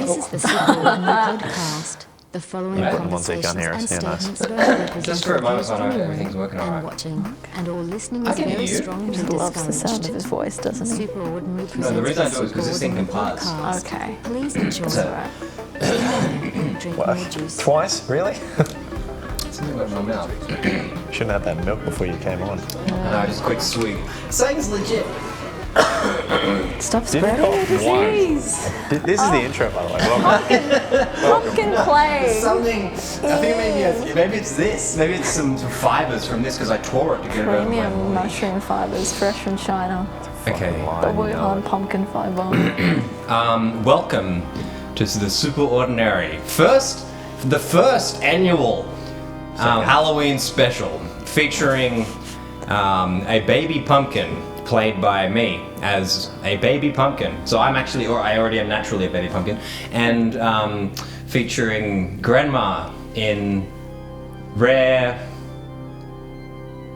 This is the Super Ordinary podcast. The following conversations and statements don't represent Just for a moment, so I know everything's working all right. Watching, and all listening I is can very hear you. strongly He loves the discouraged. sound of his voice, doesn't he? Super Ordinary No, presents the reason I do it is the because it's in Super Ordinary comparts. podcast. Okay. Please enjoy. Alright. Drink more juice. Twice? Really? Something went in my mouth. Shouldn't have that milk before you came on. No, just a quick swig. Saying's legit. Stop Didn't spreading call the it disease. This is the intro, by the way. Welcome. Pumpkin clay. Something. I think maybe it's this. Maybe it's some fibers from this because I tore it to get it out of my Premium mushroom fibers, fresh from China. Okay. The Wuhan pumpkin fiber. Welcome to the Super Ordinary the first annual Halloween special featuring a baby pumpkin played by me as a baby pumpkin. So I already am naturally a baby pumpkin, and featuring Grandma in rare,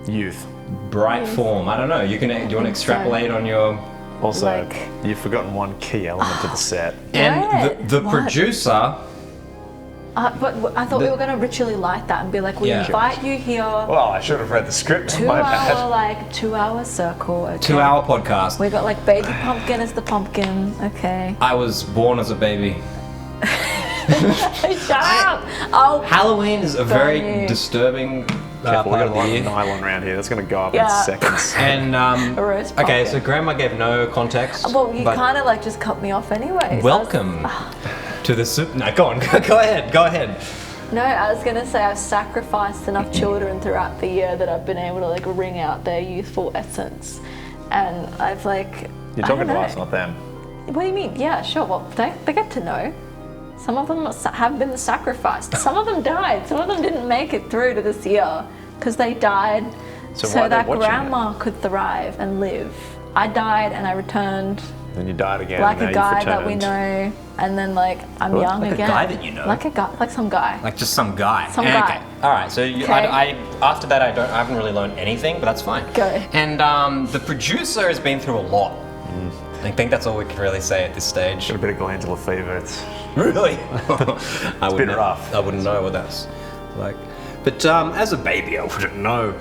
Youth. bright form. I don't know. Do you want to extrapolate on your? Also, Like- you've forgotten one key element to the set. And What? the What? producer. But I thought we were going to ritually light that and be like, we Yeah. invite you here. Well, I should have read the script. My bad. 2 hour circle. Okay. 2 hour podcast. We got like baby pumpkin as the pumpkin. Okay. I was born as a baby. Shut up! Oh, Halloween is a very you. disturbing Careful, we've part got of a the lot of year. nylon around here. That's going to go up Yeah. in seconds. And A roast okay, pumpkin. so Grandma gave no context. well, you but kind of like just cut me off anyway. welcome to the soup. No, go on, go ahead. No, I was gonna say I've sacrificed enough children throughout the year that I've been able to like wring out their youthful essence, and I've like. You're I talking don't to know. us, not them. What do you mean? Yeah, sure. Well, they get to know. Some of them have been sacrificed. Some of them died. Some of them didn't make it through to this year because they died So so why are they that watching grandma could thrive and live. I died and I returned Then you died again. like and a now guy you've that we returned. know, and then like I'm What? young Like a again. guy that you know? Like a guy, like some guy. Like just some guy. Some guy. Okay. All right. So Okay. I after that I haven't really learned anything, but that's fine. Go. And the producer has been through a lot. I think that's all we can really say at this stage. Got a bit of glandular fever. It's Really? I been rough. I wouldn't know what that's like. But as a baby, I wouldn't know.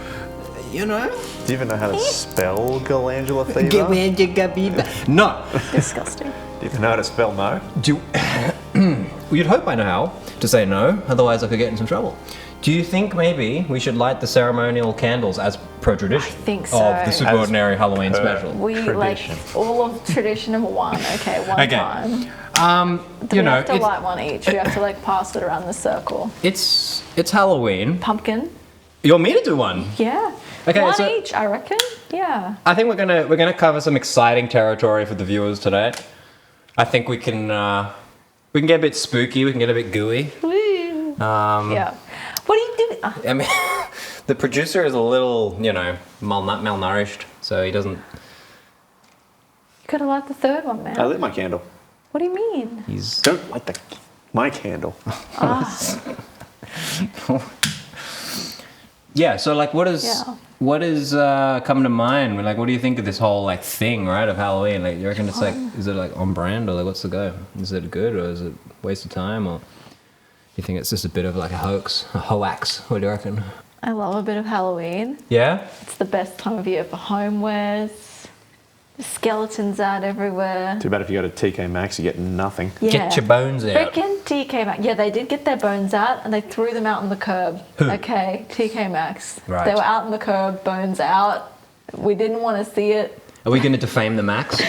You know? Do you even know how to spell glandular fever? No. Disgusting. Do you even know how to spell no? You'd hope I know how to say no, otherwise I could get in some trouble. Do you think maybe we should light the ceremonial candles as per tradition I think so. of the Super As Ordinary Halloween per- special? We Tradition. like all of tradition of one. Okay, one Okay. time. You We know, have to light one each. We have to like pass it around the circle. it's Halloween. Pumpkin. You want me to do one? Yeah. Okay, one so- each, I reckon. Yeah. I think we're gonna cover some exciting territory for the viewers today. I think we can get a bit spooky. We can get a bit gooey. Woo. Yeah. What are you doing? I mean, the producer is a little, malnourished, so he doesn't. You gotta light the third one, man. I lit my candle. What do you mean? He's Don't light my candle. yeah. So like, what is coming to mind? Like, what do you think of this whole like thing, right, of Halloween? Like, you reckon it's like, is it like on brand or like what's the go? Is it good or is it a waste of time or? You think it's just a bit of like a hoax, a hoax? What do you reckon? I love a bit of Halloween. Yeah. It's the best time of year for homewares. The skeletons out everywhere. Too bad if you go to TK Maxx, you get nothing. Yeah. Get your bones out. Frickin' TK Maxx. Yeah, they did get their bones out and they threw them out on the curb. Okay, TK Maxx. Right. They were out on the curb, bones out. We didn't want to see it. Are we going to defame the Max? Yeah,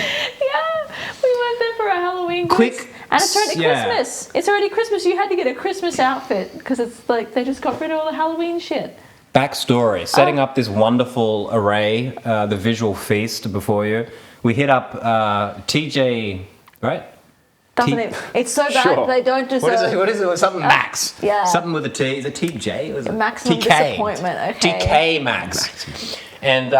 we went there for a Halloween Quick, goods. And it's already yeah. Christmas. It's already Christmas. You had to get a Christmas outfit because it's like they just got rid of all the Halloween shit. Backstory: setting up this wonderful array, the visual feast before you. We hit up TJ, right? Doesn't it? It's so bad Sure. they don't deserve. What is it? Something Max. yeah. Something with a T. Is it TJ? Or is it Maximum disappointment, okay. TK Max. And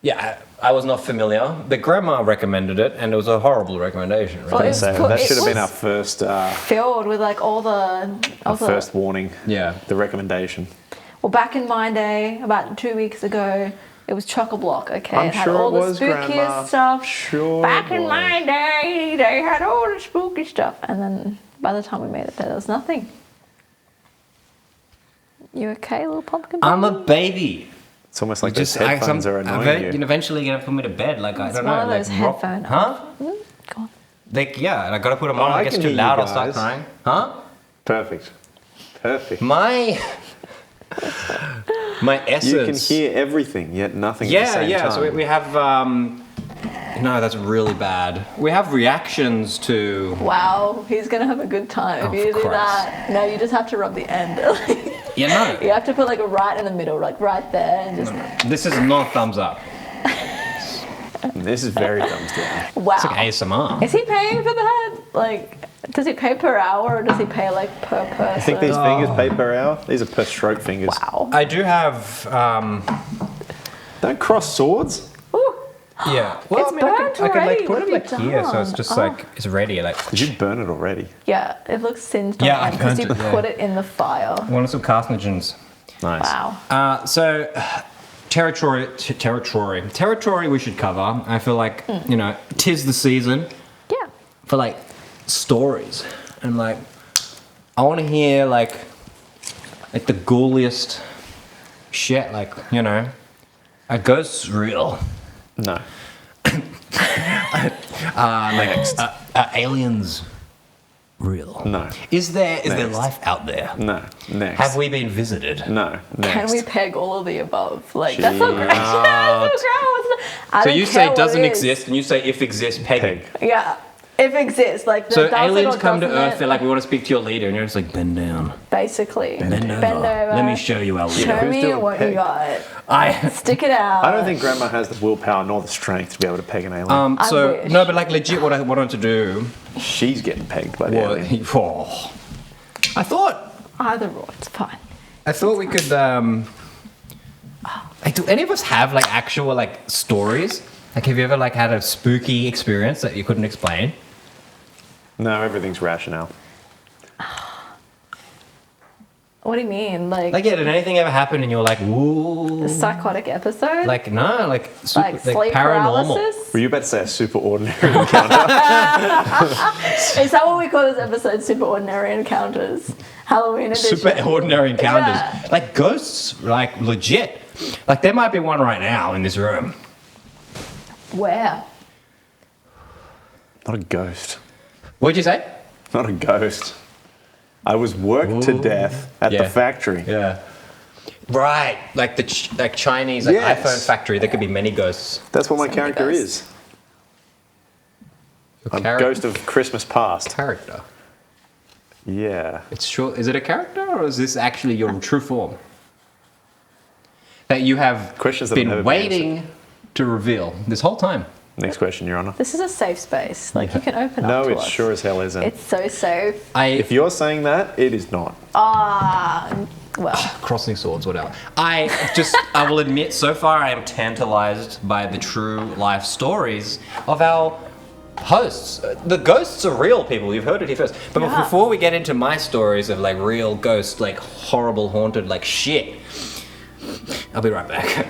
yeah, I was not familiar. But Grandma recommended it, and it was a horrible recommendation. Really. Well, it was So put- that it should have been was our first filled with like all the first warning. Yeah. The recommendation. Well, back in my day, about 2 weeks ago, It was chock-a-block, okay? I'm it had sure all it the was, spookiest Grandma. stuff. Sure Back it in was. my day, they had all the spooky stuff. And then by the time we made it there was nothing. You okay, little pumpkin? I'm a baby. It's almost like those headphones are annoying you. Eventually you're gonna put me to bed. Like I It's don't one know. of those like headphone. Huh? Go on. Like yeah, and I gotta put them Oh, on. I It gets can too hear you loud. I'll start guys. crying. Huh? Perfect. My essence. You can hear everything, yet nothing at the Yeah, same yeah. time. So we have. No, that's really bad. We have reactions to. Wow, he's gonna have a good time Oh, if you for do Christ. that. No, you just have to rub the end. Yeah, no. You have to put like a right in the middle, like right there, and just This is not thumbs up. This is very thumbs down. wow. It's like ASMR. Is he paying for that? Like, does he pay per hour or does he pay like per person? I think these fingers pay per hour. These are per stroke fingers. Wow. I do have. Don't cross swords. Ooh. Yeah. It's burnt I could already. like put What it have like you here, so it's done? just Oh. like it's ready. Like. Did you burn it already? Yeah, it looks singed Yeah, I on because burnt you it, yeah. put it in the fire. Wanted some carcinogens. Nice. Wow. So, territory. We should cover. I feel like you know, 'tis the season Yeah. for like stories, and like I want to hear like the ghouliest shit. Like you know, are ghosts real? No. Are aliens real? No. Is there Next. life out there? No. Next. Have we been visited? No. Next. Can we peg all of the above? Like, that's so great. That's so Jeez. gross. I So don't you care say what doesn't it is. exist, and you say if exists, peg. Peg. Yeah. If it exists, like, So does it aliens or come to doesn't Earth, it? they're like, we want to speak to your leader, and you're just like, bend down. Basically. Bend over. Bend over. Let me show you our leader. Show Who's me doing what peg? you got. I Stick it out. I don't think Grandma has the willpower nor the strength to be able to peg an alien. I so wish. no, but like legit, what I wanted to do She's getting pegged by the was, alien. oh, I thought Either or, it's fine. we could like, do any of us have like actual like stories? Like, have you ever like had a spooky experience that you couldn't explain? No, everything's rationale. What do you mean? Like, Like, yeah, did anything ever happen and you're like, ooh, a psychotic episode? like no, like super, like sleep paranormal. paralysis? Were you about to say a super ordinary encounter? Is that what we call this episode? Super Ordinary Encounters. Halloween edition. Super ordinary encounters, Yeah. like ghosts, like legit. Like there might be one right now in this room. Where? Not a ghost. What'd you say? Not a ghost. I was worked to death at Yeah. the factory. Yeah. Right, like the like Chinese like Yes. iPhone factory. There could be many ghosts. That's what my So many character ghosts. is. A ghost of Christmas past. Character. Yeah. It's sure. Is it a character or is this actually your true form? That you have Questions that have never been been waiting to reveal this whole time. Next question, Your Honour. This is a safe space. Like, you can open up No, to it us. sure as hell isn't. It's so safe. If you're saying that, it is not. Well, crossing swords, whatever. I will admit, so far I am tantalized by the true life stories of our hosts. The ghosts are real, people. You've heard it here first. But Yeah. before we get into my stories of like real ghosts, like horrible, haunted, like shit, I'll be right back.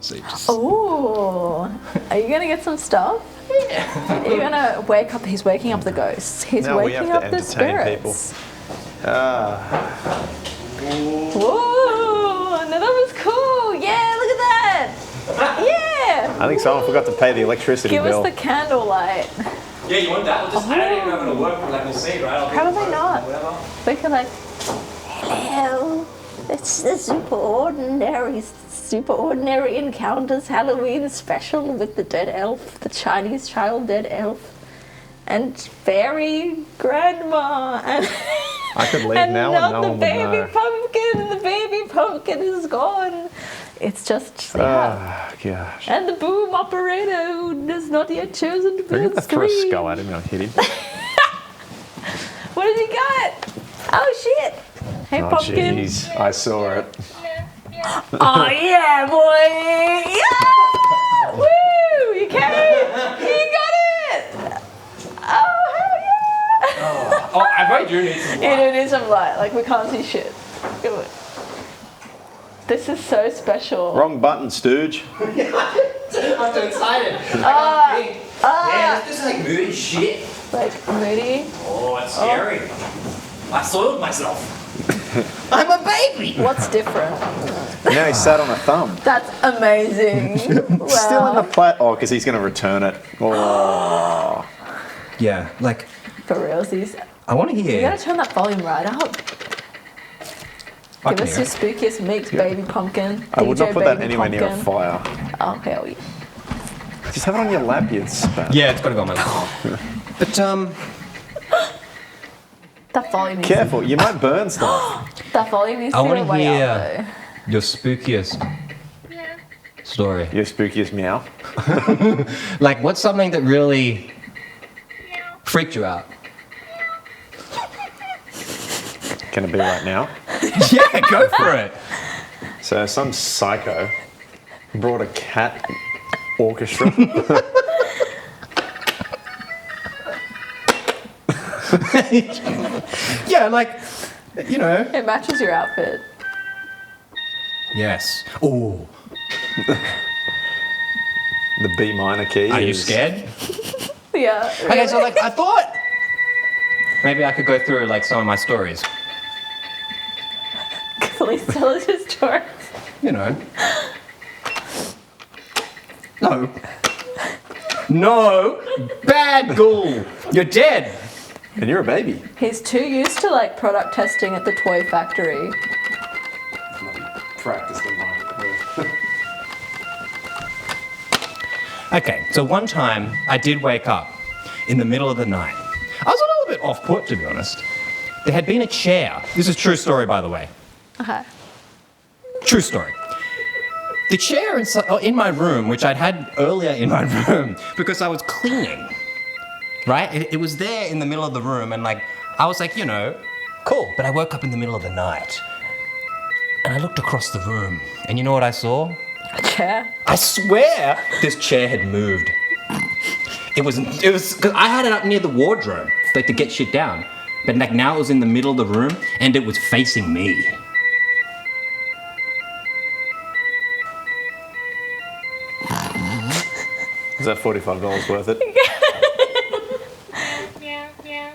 So you just, ooh. Are you gonna get some stuff? Yeah. You're gonna wake up. He's waking up the ghosts. He's Now we waking have to up the entertain people. spirits. Whoa! No, that was cool. Yeah, look at that. Yeah. I think someone forgot to pay the electricity Give bill. us the candlelight. yeah, you want that? We'll just, I don't even know if it'll work, but like we'll see, right? I'll Probably not. Whatever. We could like, hello. It's the Super Ordinary Encounters Halloween special with the dead elf, the Chinese child dead elf, and fairy grandma, and, I could leave and now not and no the one would baby know. pumpkin. The baby pumpkin is gone. It's just yeah. Ah, gosh. And the boom operator who has not yet chosen to be We're on going to throw a screen. skull at him and I'll hit him. What has he got? Oh shit! Hey Oh, pumpkin. jeez. I saw it. Oh yeah, boy! Yeah! Woo! You came! You got it! Oh hell yeah! Oh, I might do need some You do need some light. Like we can't see shit. Come on. This is so special. Wrong button, Stooge. I'm so excited. Yeah, this is like moody shit. Like moody. Oh, it's scary. I soiled myself. I'm a baby. What's different? Now he's sat on a thumb. That's amazing. Wow. Still in the plat. Oh, because he's going to return it. Oh. Yeah, like For realsies. I want to hear. You gotta turn that volume right up. I Give can us hear your it. spookiest mix, baby pumpkin. I would not DJ put that Baby anywhere near a Pumpkin. fire. Oh, hell yeah. Just have it on your lap, you spat. Yeah, it's got to go on my lap. But That volume needs Careful, you might burn stuff. That volume needs I to want go to way up hear your spookiest story. Your spookiest meow. Like, what's something that really freaked you out? Can it be right now? Yeah, go for it. So some psycho brought a cat orchestra. Yeah, like, you know. though. It matches your outfit. Yes. Oh, The B minor key. are you is- scared? Yeah. Okay, so like, I thought maybe I could go through like some of my stories. Please tell us your story. You know. No. No. Bad ghoul. You're dead. And you're a baby. He's too used to like product testing at the toy factory. Practice the mind. Okay, so one time I did wake up in the middle of the night. I was a little bit off put, to be honest. There had been a chair. This is a true story, by the way. Okay. True story. The chair in my room, which I'd had earlier in my room because I was cleaning, right? It was there in the middle of the room, and like I was like, you know, cool. But I woke up in the middle of the night, and I looked across the room, and you know what I saw? A chair. I swear this chair had moved. It was because I had it up near the wardrobe, like to get shit down. But like now it was in the middle of the room, and it was facing me. Is that $45 worth it?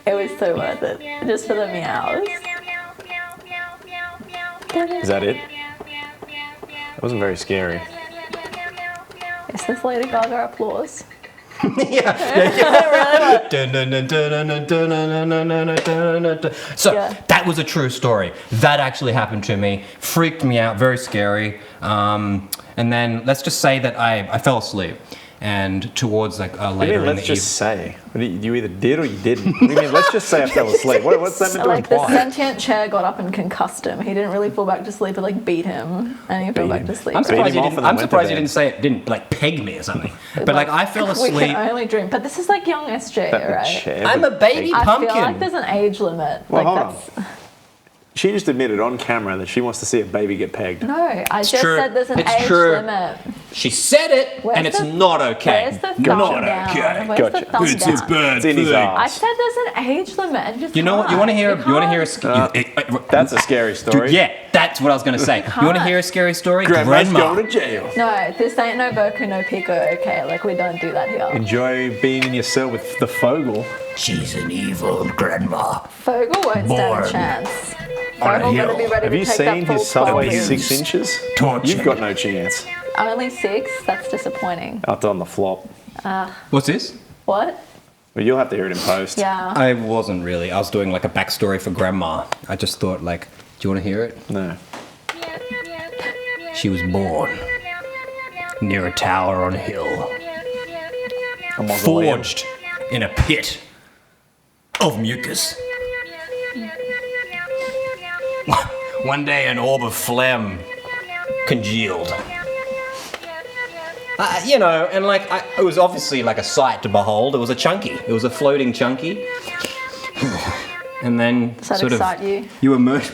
It was so worth it. Just for the meows. Is that it? It wasn't very scary. Is this Lady Gaga applause? So Yeah. that was a true story. That actually happened to me. Freaked me out. Very scary. And then let's just say that I fell asleep. And towards like What do later you in mean, the let's just evening. say? What do you either did or you didn't. What do you mean, let's just say I fell asleep? What's that meant to Like the imply? sentient chair got up and concussed him. He didn't really fall back to sleep. It like beat him, and he fell Beat back him. to sleep. I'm surprised, him you off didn't, and then I'm went to surprised you bed. didn't say it didn't like peg me or something. But like I fell We asleep. can only dream. But this is like young SJ, That the right? chair I'm would a baby take- I pumpkin. feel like there's an age limit. Well, like hold on. She just admitted on camera that she wants to see a baby get pegged. No, I just true. said there's an It's age true. limit. She said it, Where's and it's the- not okay. Where's the thumb Not down? okay. Where's Gotcha. the thumb It's down? bad It's in his thing. I ass. said there's an age limit. And just You know what? You want to hear? You want to hear a? That's a scary story. Dude, yeah, that's what I was gonna say. You want to hear a scary story? Grandma's Grandma. going to jail. No, this ain't no Boku no Pico, okay? Like, we don't do that here. Enjoy being in your cell with the Fogel. She's an evil grandma. Fogel won't stand Born a chance. on a Fogel hill. better be ready Have to you take seen that full his subway 12 abuse. 6 inches? Torture. You've got no chance. Only 6? That's disappointing. Out on the flop. What's this? What? But you'll have to hear it in post. Yeah. I wasn't really. I was doing like a backstory for grandma. I just thought like, do you want to hear it? No. She was born near a tower on a hill, A mausoleum. forged in a pit of mucus. One day, an orb of phlegm congealed. You know, and like, it was obviously like a sight to behold. It was a chunky. It was a floating chunky. And then, Does that sort excite of, you? you emerge.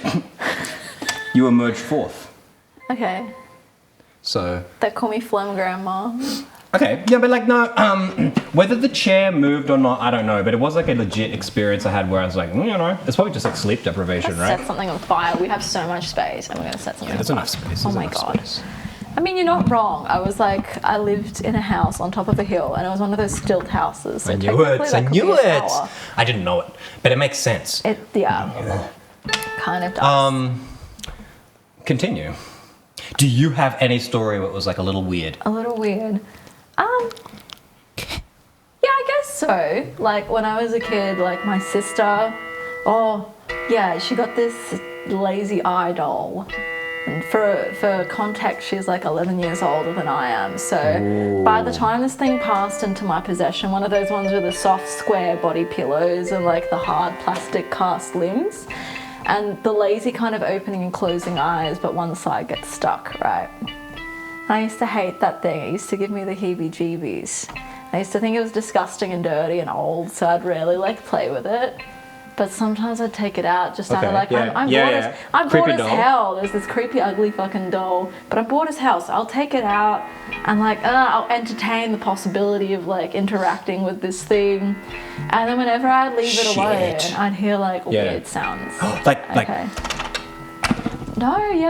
You emerge forth. Okay. So, They call me Phlegm Grandma. Okay, yeah, but like no, whether the chair moved or not, I don't know. But it was like a legit experience I had where I was like, it's probably just like sleep deprivation, right? Set something on fire. We have so much space, and we're gonna set something. There's on enough fire. space. Oh my god. I mean, you're not wrong. I lived in a house on top of a hill, and it was one of those stilt houses. So I knew it. technically I that could be knew a it. tower. I didn't know it, but it makes sense. It kind of does. Continue. Do you have any story that was like a little weird? A little weird. Yeah, I guess so. Like when I was a kid, like my sister, she got this lazy eye doll. And for context, she's like 11 years older than I am. So by the time this thing passed into my possession, one of those ones with the soft square body pillows and like the hard plastic cast limbs, and the lazy kind of opening and closing eyes, but one side gets stuck, right? I used to hate that thing. It used to give me the heebie-jeebies. I used to think it was disgusting and dirty and old, so I'd rarely like play with it. But sometimes I'd take it out just out of like, I'm bored as hell. There's this creepy, ugly fucking doll, but I'm bored as hell, so I'll take it out and like, I'll entertain the possibility of like interacting with this thing. And then whenever I'd leave it alone, I'd hear like weird sounds.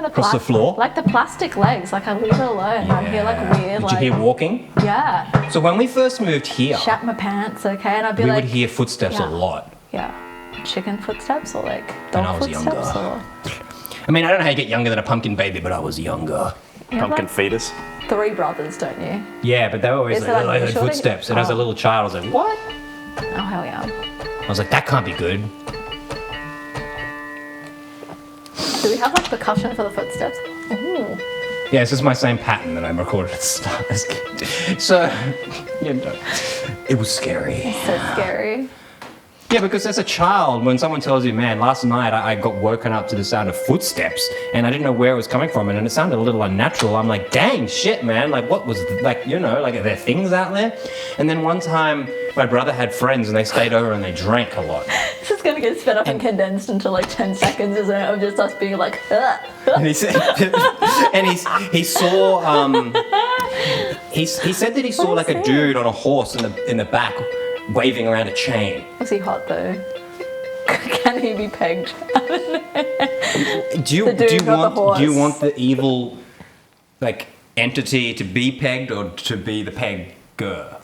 Across the floor? Like the plastic legs, like I'd leave it alone. I'd hear like weird, Did you hear walking? Yeah. So when we first moved here, Shat my pants, okay, and I'd be we like, would hear footsteps a lot. Yeah. Chicken footsteps or like And I dog was footsteps younger. or I mean, I don't know how you get younger than a pumpkin baby, but I was younger. you have, Pumpkin like, fetus. 3 brothers, don't you? Yeah, but they were always Is like, it I heard unusual? footsteps. And as a little child, I was like, what? Oh hell yeah. I was like, that can't be good. Do we have like percussion for the footsteps? Ooh. Yeah, this is my same pattern that I recorded at the start as a kid. So, it was scary. So scary. Yeah, because as a child, when someone tells you, man, last night I got woken up to the sound of footsteps and I didn't know where it was coming from and it sounded a little unnatural. I'm like, dang, shit, man. Like, what was, like, are there things out there? And then one time, my brother had friends and they stayed over and they drank a lot. This is gonna get sped up and condensed into like 10 seconds, isn't it? Of just us being like, And he said, he saw, he said that he saw like a dude on a horse in the back waving around a chain. Was he hot though? Can he be pegged? Do you want the evil like entity to be pegged or to be the pegger?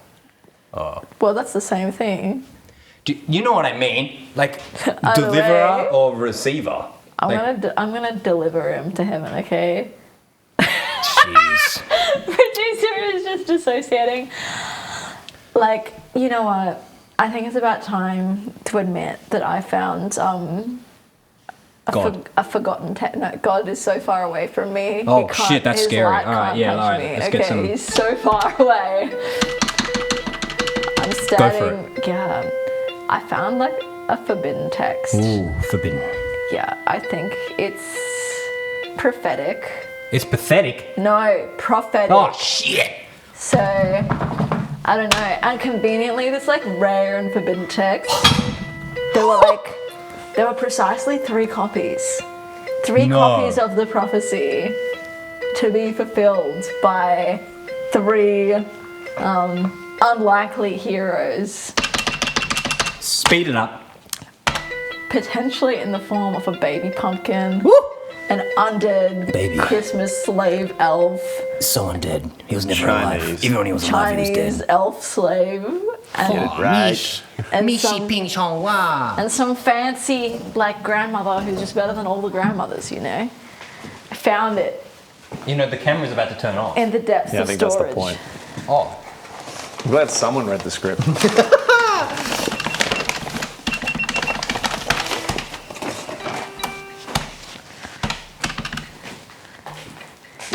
Well, that's the same thing. You know what I mean? Like Either deliverer way. or receiver? I'm gonna deliver him to heaven, okay? Jeez. Producer is just dissociating. Like, you know what? I think it's about time to admit that I found God. a forgotten no, God is so far away from me. Oh, He can't- shit, that's his scary. light All right, can't yeah, touch all right, me. let's Okay, get some- he's so far away. I'm standing. Yeah, I found like a forbidden text. Ooh, forbidden. Yeah, I think it's prophetic. It's pathetic. No, prophetic. Oh, shit. So, I don't know. And conveniently, this like rare and forbidden text, there were precisely 3 copies. 3 copies of the prophecy to be fulfilled by 3 unlikely heroes. Speed it up. Potentially in the form of a baby pumpkin, Woo! an undead Baby. Christmas slave elf, So undead. He was never Chinese. alive. Even when he was alive, he was Chinese dead. elf slave, and, Right. and some fancy like grandmother who's just better than all the grandmothers, you know. I found it You know, the camera's about to turn off. in the depths Yeah, I of think storage. that's the point. Oh. I'm glad someone read the script.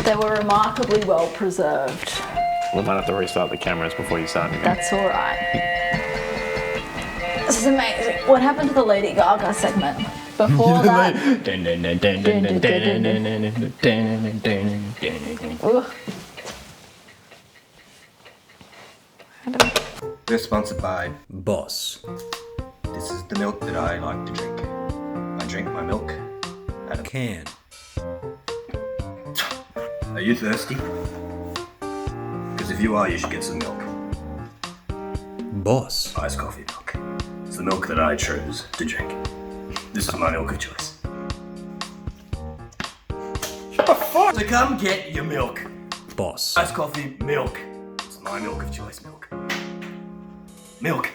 They were remarkably well preserved. We might have to restart the cameras before you start again. That's all right. This is amazing. What happened to the Lady Gaga segment? Before that, Ooh. We're sponsored by Boss. This is the milk that I like to drink. I drink my milk out of a can. Are you thirsty? Because if you are, you should get some milk. Boss. Iced coffee milk. It's the milk that I chose to drink. This is my milk of choice. Shut the fuck! So come get your milk. Boss. Iced coffee milk. It's my milk of choice milk. Milk.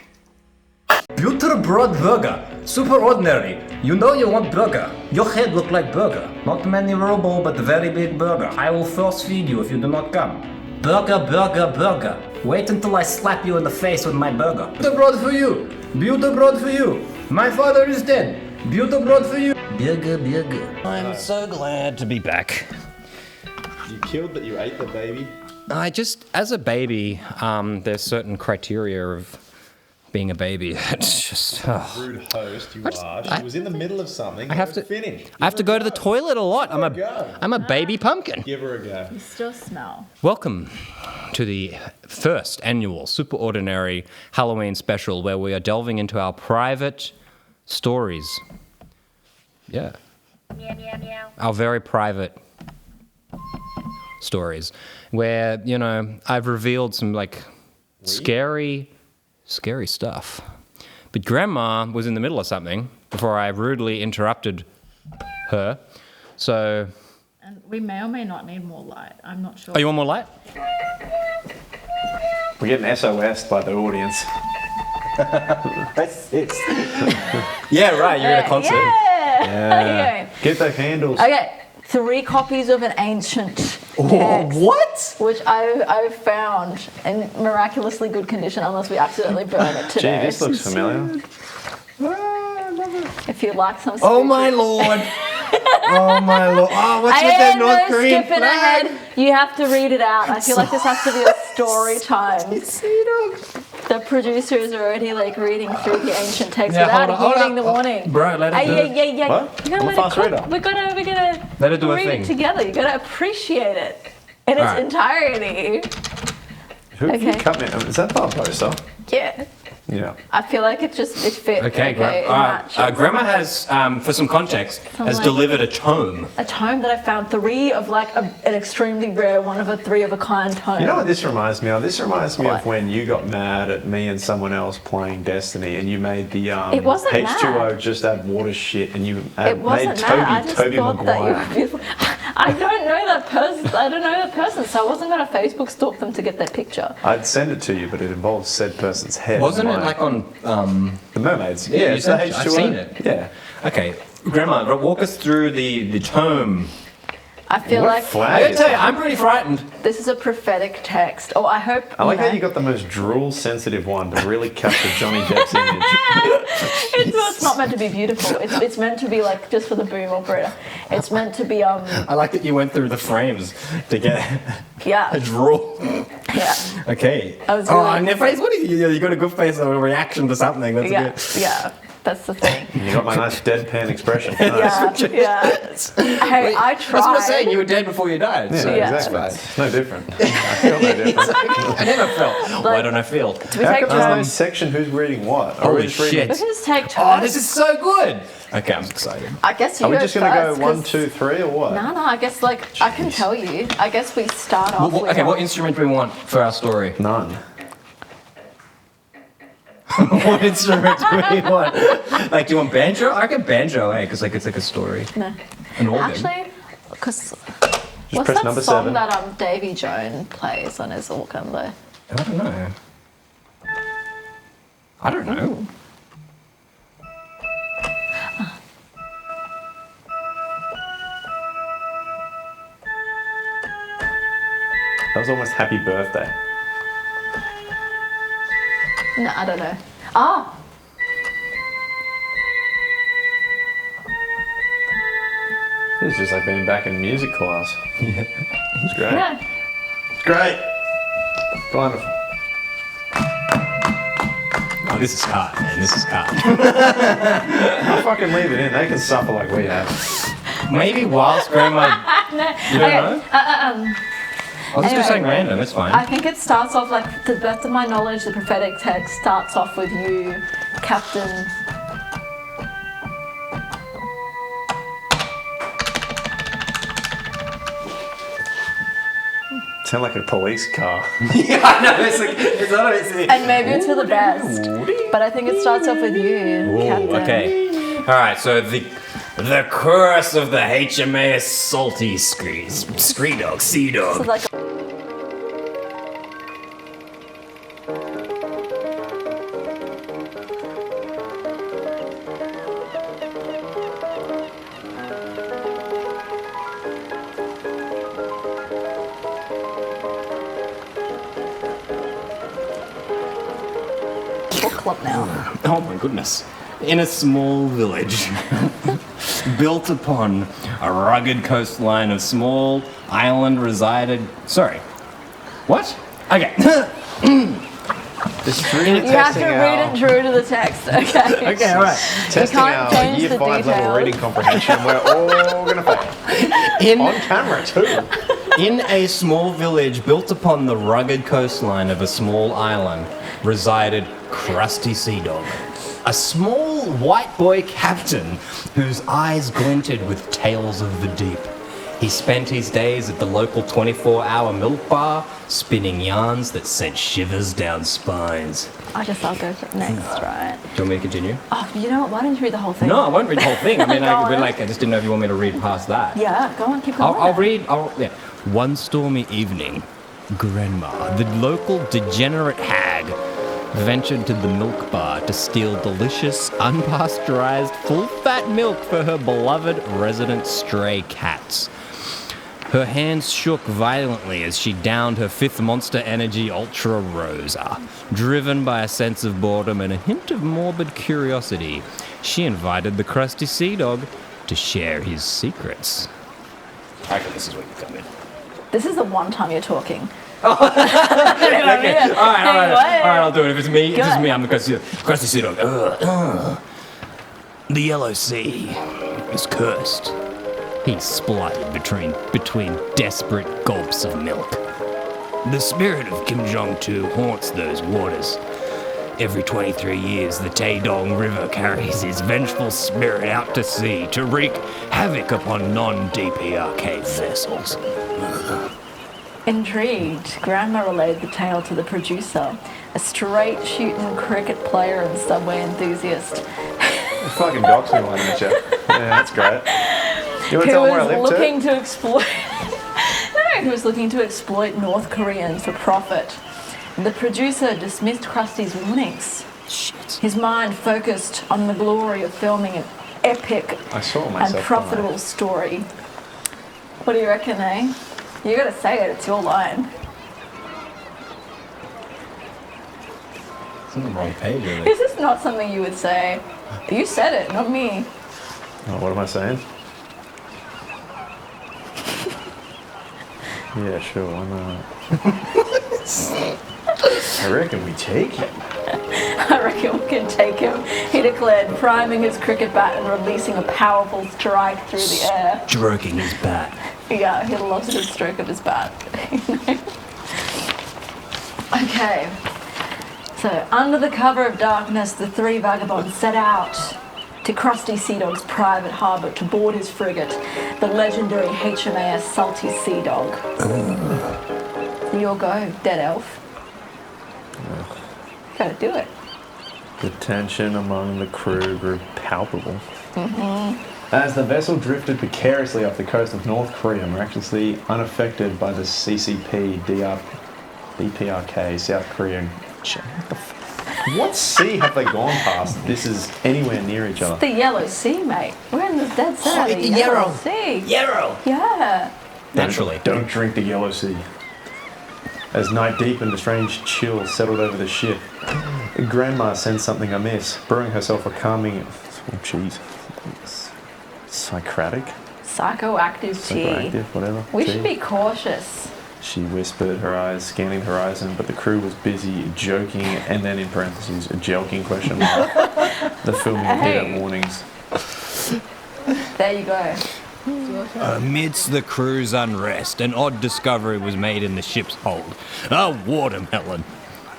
Buterbroad burger. Super ordinary. You know you want burger. Your head look like burger. Not maneuverable, but very big burger. I will force feed you if you do not come. Burger, burger, burger. Wait until I slap you in the face with my burger. Buterbroad for you. Buterbroad for you. My father is dead. Buterbroad for you. Burger, burger. I'm so glad to be back. You killed that you ate the baby. I just, as a baby, there's certain criteria of being a baby. It's just. Rude host, you are. She was in the middle of something. I have to finish. I have to go to the toilet a lot. I'm a baby pumpkin. Give her a go. You still smell. Welcome to the first annual Super Ordinary Halloween special, where we are delving into our private stories. Yeah. Meow, meow, meow. Our very private stories, where, you know, I've revealed some like scary stuff. But Grandma was in the middle of something before I rudely interrupted her. So, And we may or may not need more light. I'm not sure. oh, you want more light? We're getting SOS by the audience. Yeah, right. You're at a concert. Yeah. Get the handles. Okay, 3 copies of an ancient text, What? which I've found in miraculously good condition, unless we accidentally burn it Gee, today. this looks familiar. If you like some. Oh my lord! Oh my lord! Oh, what's with that North no Korean skipping flag? ahead. You have to read it out. I feel like this has to be a story time. The producer is already like reading through the ancient text Yeah, without hold on. hearing the warning. Bro, let it do it. Yeah. What? You gotta I'm a let fast it cook. reader. We're gonna Let it do a read thing. it together. You gotta appreciate it in its Alright. entirety. Who Okay. cut me? Is that Barbosa? Yeah. Yeah. I feel like it fit. Okay, it match. matched. Grandma has, for some context, has like- delivered a tome. A tome that I found 3 of like an extremely rare, one of a 3 of a kind tome. You know what this reminds me of? This reminds me What? of when you got mad at me and someone else playing Destiny, and you made the It wasn't H2O mad. just add water shit, and you It made wasn't Toby that. I just Toby thought that you Maguire. were beautiful. I don't know that person. So I wasn't going to Facebook stalk them to get their picture. I'd send it to you, but it involves said person's head. Wasn't it Mine. like on? The mermaids? Yeah, Yeah, you it's the sent it. H2O. I've seen it. Yeah. Okay, Grandma, walk us through the tome. I feel What like flag I gotta is tell you, that? I'm pretty frightened. this is a prophetic text. Oh, I hope. I like know. how you got the most drool-sensitive one to really capture Johnny Depp's image. It's not meant to be beautiful. It's meant to be like just for the boom operator. It's meant to be I like that you went through the frames to get a yeah draw. yeah Okay. I was Oh, really- and your face, what are you got a good face of a reaction to something. That's yeah good. yeah. That's the thing. You got my nice deadpan expression. Yeah yeah. Hey, I tried. That's what I'm saying. You were dead before you died. Yeah, so Yeah. exactly. It's no different. I feel no different. I never felt. Why don't I feel? Do we How take come there's no turns? section who's reading what? Or are Holy we just reading- shit. We can just take Oh, turns. this is so good. Okay, I'm excited. I guess you Are we go just going to go first, 1, 'cause- 2, 3 or what? No, I guess like I can tell you. I guess we start off with. Okay, what instrument do we want for our story? None. What instrument do we want? Like, do you want banjo? I reckon banjo, eh? Because like it's like a story. No. An organ. Actually, because Just what's press that number song 7. that Davy Jones plays on his organ though? I don't know. I don't know. That was almost happy birthday. No, I don't know. Ah, This is just like being back in music class. Yeah. It's great. yeah. It's great. Wonderful. Oh, this is hard, man. This is hard. I'll fucking leave it in. They can suffer like we have. Maybe whilst Grandma. You don't know? I was just Anyway. saying random. It's fine. I think it starts off like, to the best of my knowledge, the prophetic text starts off with you, Captain. Sound like a police car. Yeah, I know. It's not. And maybe it's for the best. But I think it starts off with you, Captain. Okay. All right. So the curse of the HMAS salty sea dog. So like, book club now. Oh my goodness. In a small village, built upon a rugged coastline of small island resided. Sorry. What? Okay. This is really You have to read it true to the text, okay? Okay, all right. Testing can't our change year the 5 level details. reading comprehension. We're all going to fail. On camera, too. In a small village built upon the rugged coastline of a small island resided Krusty Sea Dog, a small white boy captain whose eyes glinted with tales of the deep. He spent his days at the local 24-hour milk bar, spinning yarns that sent shivers down spines. I'll go for next, right? Do you want me to continue? Oh, you know what? Why don't you read the whole thing? No, I won't read the whole thing. I mean, Go on. I just didn't know if you want me to read past that. Yeah, go on, keep going. I'll read. Yeah. One stormy evening, Grandma, the local degenerate hag, ventured to the milk bar to steal delicious, unpasteurized, full-fat milk for her beloved resident stray cats. Her hands shook violently as she downed her fifth Monster Energy Ultra Rosa. Driven by a sense of boredom and a hint of morbid curiosity, she invited the Krusty Sea Dog to share his secrets. I reckon this is where you come in. This is the one time you're talking. Okay. All right, I'll do it. If it's me, Go I'm the Krusty Sea Dog. The Yellow Sea is cursed. He spluttered between desperate gulps of milk. The spirit of Kim Jong-tu haunts those waters. Every 23 years, the Taedong River carries his vengeful spirit out to sea to wreak havoc upon non-DPRK vessels. Intrigued, Grandma relayed the tale to the producer, a straight-shooting cricket player and subway enthusiast. You fucking dogs me one, didn't you? Yeah, that's great. You want to Who tell them where I was live looking to exploit... who was looking to exploit North Koreans for profit. The producer dismissed Krusty's warnings. Shit. His mind focused on the glory of filming an epic I saw and myself profitable story. What do you reckon, eh? You gotta say it, it's your line. It's on the wrong page, really. This is not something you would say. You said it, not me. Oh, what am I saying? Yeah, sure, why not? I reckon we take him. I reckon we can take him, he declared, priming his cricket bat and releasing a powerful strike through the air. Stroking his bat. Yeah, he loves the stroke of his bat. Okay. So, under the cover of darkness, the three vagabonds set out to Krusty Sea Dog's private harbour to board his frigate, the legendary HMAS Salty Sea Dog. Your go, dead elf. Gotta do it. The tension among the crew grew palpable. As the vessel drifted precariously off the coast of North Korea, miraculously unaffected by the DPRK, South Korean. What sea have they gone past? This is anywhere near each other. The Yellow Sea, mate. We're in the dead center of the Yellow Sea. Yarrow. Yeah. Naturally. Don't drink the Yellow Sea. As night deepened, a strange chill settled over the ship. Grandma sensed something amiss, brewing herself a calming... Oh, jeez. Psychoactive tea. Psychoactive, whatever. We tea. should be cautious. She whispered, her eyes scanning the horizon, but the crew was busy joking, and then in parentheses, a joking question mark. The filming peanut warnings. There you go. Amidst the crew's unrest, an odd discovery was made in the ship's hold. A watermelon,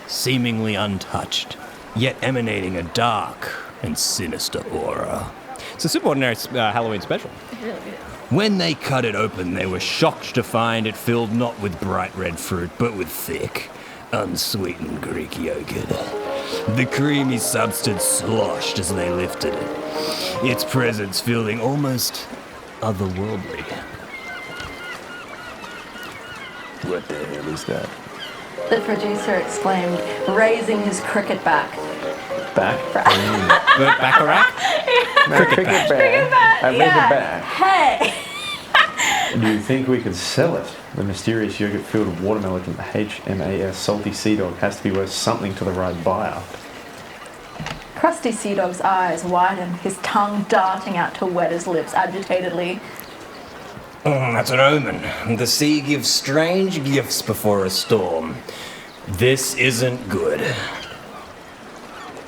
seemingly untouched, yet emanating a dark and sinister aura. It's a super ordinary Halloween special. It really is. When they cut it open, they were shocked to find it filled not with bright red fruit, but with thick, unsweetened Greek yogurt. The creamy substance sloshed as they lifted it, its presence feeling almost otherworldly. What the hell is that? The producer exclaimed, raising his cricket back. Back? Baccarat? Cricket bat. I read Yeah. the back. Hey! Do you think we could sell it? The mysterious yogurt-filled watermelon from the HMAS Salty Sea Dog has to be worth something to the right buyer. Crusty Sea Dog's eyes widened, his tongue darting out to wet his lips agitatedly. That's an omen. The sea gives strange gifts before a storm. This isn't good.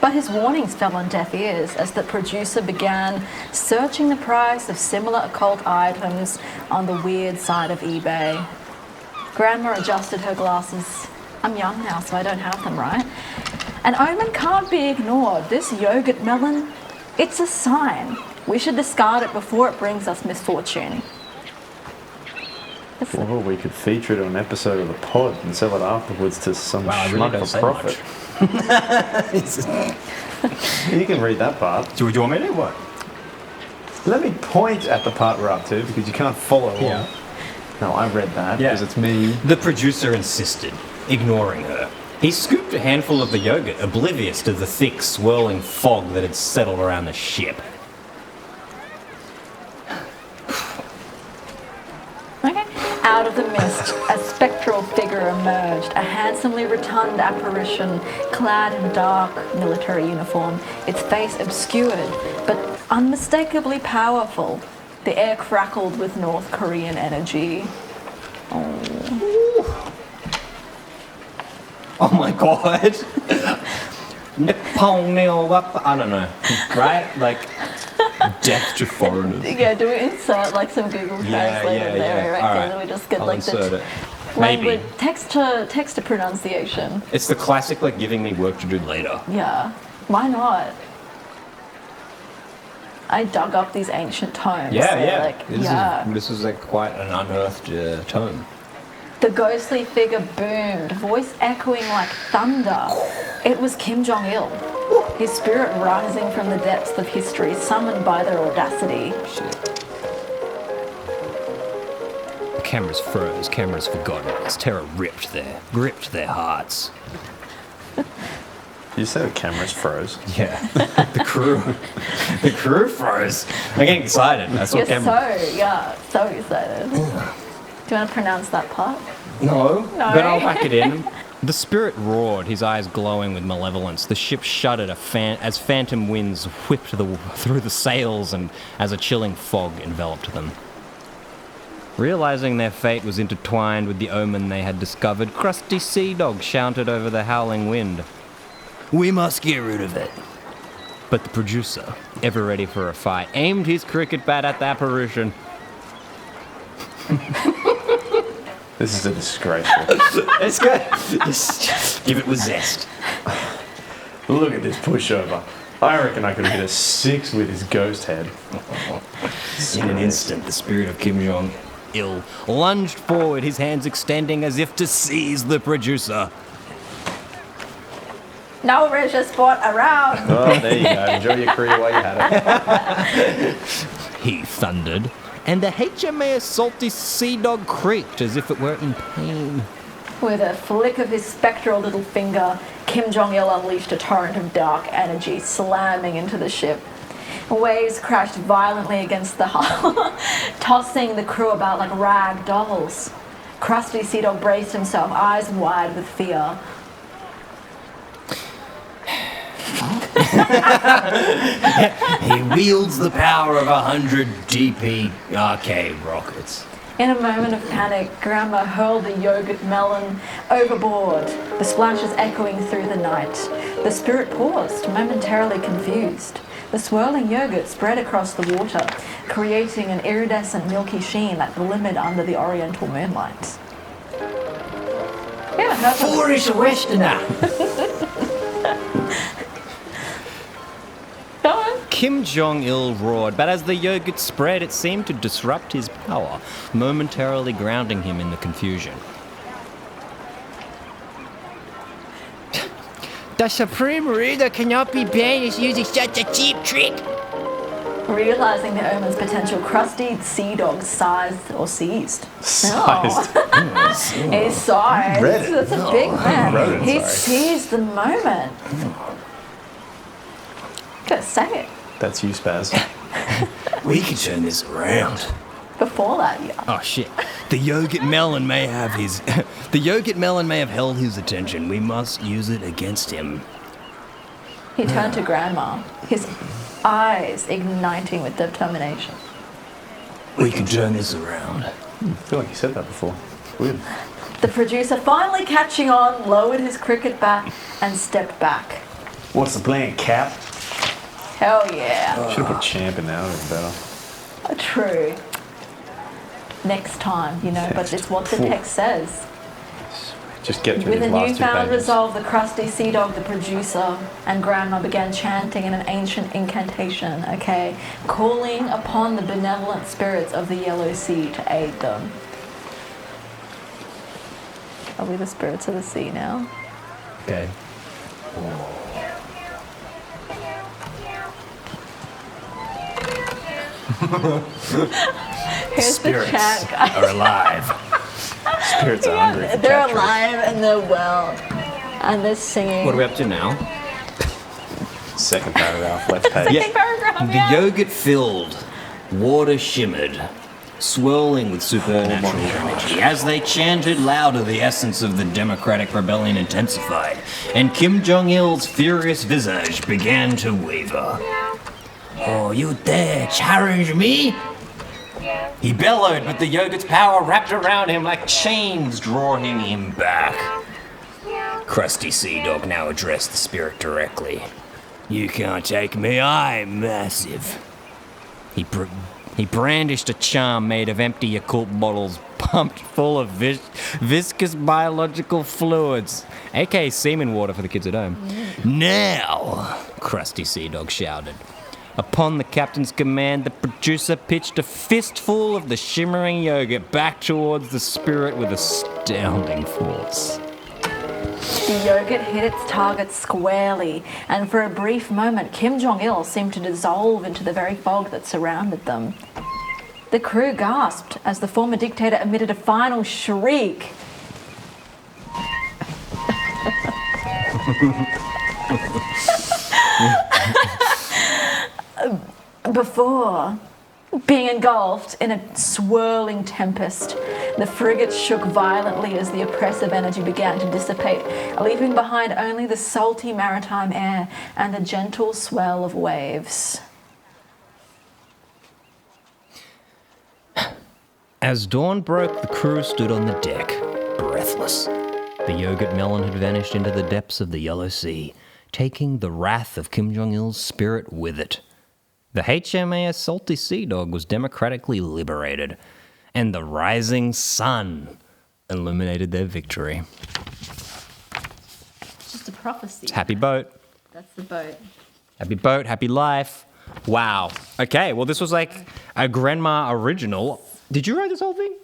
But his warnings fell on deaf ears as the producer began searching the price of similar occult items on the weird side of eBay. Grandma adjusted her glasses. I'm young now, so I don't have them, right? An omen can't be ignored. This yogurt melon, it's a sign. We should discard it before it brings us misfortune. Or we could feature it on an episode of the pod and sell it afterwards to some Wow, I really schmuck don't for say profit. You can read that part. Do you want me to? What? Let me point at the part we're up to because you can't follow along. Yeah. No, I read that Yeah. because it's me. The producer insisted, ignoring her. He scooped a handful of the yogurt, oblivious to the thick, swirling fog that had settled around the ship. Okay. Out of the mist, a spectral figure emerged, a handsomely rotund apparition clad in dark military uniform, its face obscured, but unmistakably powerful. The air crackled with North Korean energy. Oh my god. I don't know. Right? Like, death to foreigners. Yeah, do we insert like some Google Translate in there? Right? Alright. So we just get I'll like insert the it. Maybe. language, text to pronunciation. It's the classic, like, giving me work to do later. Yeah, why not? I dug up these ancient tomes. Yeah, They're yeah. Like, This is like quite an unearthed tome. The ghostly figure boomed, voice echoing like thunder. It was Kim Jong-il, his spirit rising from the depths of history, summoned by their audacity. The cameras froze, cameras forgotten. As terror gripped their hearts. You said the cameras froze. Yeah, the crew froze. I'm getting excited. I saw You're camera. so excited. Do you want to pronounce that part? No, No. but I'll back it in. The spirit roared, his eyes glowing with malevolence. The ship shuddered as phantom winds whipped through the sails and as a chilling fog enveloped them. Realizing their fate was intertwined with the omen they had discovered, Crusty Sea Dog shouted over the howling wind. We must get rid of it. But the producer, ever ready for a fight, aimed his cricket bat at the apparition. This is a disgrace. It's good. Just give it with zest. Look at this pushover. I reckon I could have hit a 6 with his ghost head. In an instant, the spirit of Kim Jong-il Lunged forward, his hands extending as if to seize the producer. No Russia sport around. Oh, there you go. Enjoy your career while you had it. He thundered, and the HMAS Salty Sea Dog creaked as if it were in pain. With a flick of his spectral little finger, Kim Jong-il unleashed a torrent of dark energy, slamming into the ship. Waves crashed violently against the hull, tossing the crew about like rag dolls. Crusty Sea Dog braced himself, eyes wide with fear. He wields the power of 100 DPRK rockets. In a moment of panic, Grandma hurled the yogurt melon overboard, the splashes echoing through the night. The spirit paused, momentarily confused. The swirling yogurt spread across the water, creating an iridescent milky sheen that glimmered under the oriental moonlight. Yeah, that's a Foolish Westerner. Go on. Kim Jong-il roared, but as the yogurt spread, it seemed to disrupt his power, momentarily grounding him in the confusion. The Supreme Leader cannot be banished using such a cheap trick. Realizing the omen's potential, Krusty Sea Dog seized. Sized. He's sized. Read it. That's a big man. Wrote it, He sorry. seized the moment. Gotta say it. That's you, Spaz. We can turn this around. Before that, yeah. Oh shit. The yogurt melon may have held his attention. We must use it against him. He turned to Grandma, his eyes igniting with determination. We can turn this around. I feel like you said that before. Weird. The producer, finally catching on, lowered his cricket bat and stepped back. What's the plan, Cap? Hell yeah. Should have put champ in there, that would have been better. True. Next time, but it's what the text says. Just get through With a these last 2 newfound pages. resolve, the Krusty Sea Dog, the producer, and Grandma began chanting in an ancient incantation, calling upon the benevolent spirits of the Yellow Sea to aid them. Are we the spirits of the sea now? Okay. Here's the chant, guys. Are alive. Spirits are hungry for They're cat treats. alive and they're well. And they're singing. What are we up to now? Second paragraph, left page. Second paragraph, The yeah. yogurt filled, water shimmered, swirling with supernatural energy. As they chanted louder, the essence of the democratic rebellion intensified, and Kim Jong-il's furious visage began to waver. Oh, you dare challenge me? He bellowed, but the yogurt's power wrapped around him like chains, drawing him back. Krusty Sea Dog now addressed the spirit directly. You can't take me, I'm massive. He brandished a charm made of empty Yakult bottles pumped full of viscous biological fluids, aka semen water for the kids at home. Now, Krusty Sea Dog shouted. Upon the captain's command, the producer pitched a fistful of the shimmering yogurt back towards the spirit with astounding force. The yogurt hit its target squarely, and for a brief moment, Kim Jong-il seemed to dissolve into the very fog that surrounded them. The crew gasped as the former dictator emitted a final shriek. Before being engulfed in a swirling tempest, the frigate shook violently as the oppressive energy began to dissipate, leaving behind only the salty maritime air and the gentle swell of waves. As dawn broke, the crew stood on the deck, breathless. The yogurt melon had vanished into the depths of the Yellow Sea, taking the wrath of Kim Jong-il's spirit with it. The HMAS Salty Sea Dog was democratically liberated, and the rising sun illuminated their victory. It's just a prophecy. It's happy boat. That's the boat. Happy boat, happy life. Wow. Okay, well, this was like a grandma original. Did you write this whole thing?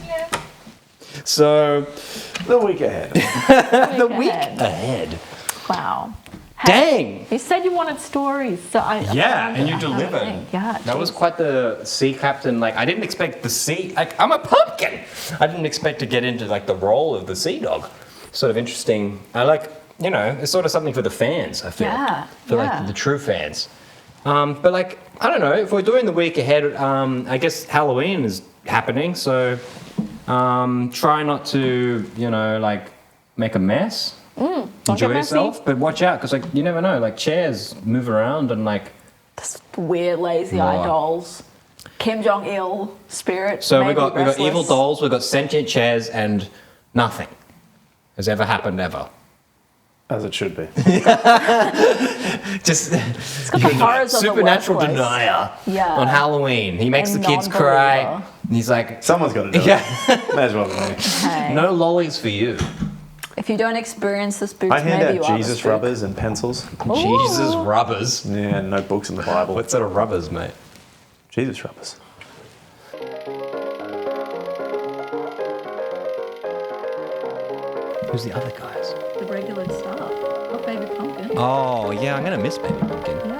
Yeah. So, The week ahead. the week ahead. Wow. Dang! You said you wanted stories, so I... Yeah, I and you I delivered. think. Yeah, That was jeez. quite the sea captain. Like, I didn't expect the sea. Like, I'm a pumpkin. I didn't expect to get into like the role of the sea dog. Sort of interesting. I like, it's sort of something for the fans. I feel. Yeah, For yeah. like the true fans. But like, I don't know. If we're doing the week ahead, I guess Halloween is happening. So, try not to, like, make a mess. Don't Enjoy get messy. yourself, but watch out because like you never know. Like chairs move around and like. This weird lazy eye Right. dolls. Kim Jong-il spirit. So we maybe got restless. evil dolls, we got sentient chairs, and nothing has ever happened ever. As it should be. Just It's got the horrors of the supernatural workplace. denier Yeah. on Halloween. He makes And the kids non-believer. cry. And he's like, Someone's got to do yeah, it. May as well be me. Okay. no lollies for you. If you don't experience the spooks, I hand maybe you out are the Jesus spook. rubbers and pencils. Jesus rubbers. Yeah, no books in the Bible. What sort of rubbers, mate? Jesus rubbers. Who's the other guys? The regular staff. Not Baby Pumpkin. Oh, yeah, I'm going to miss Baby Pumpkin.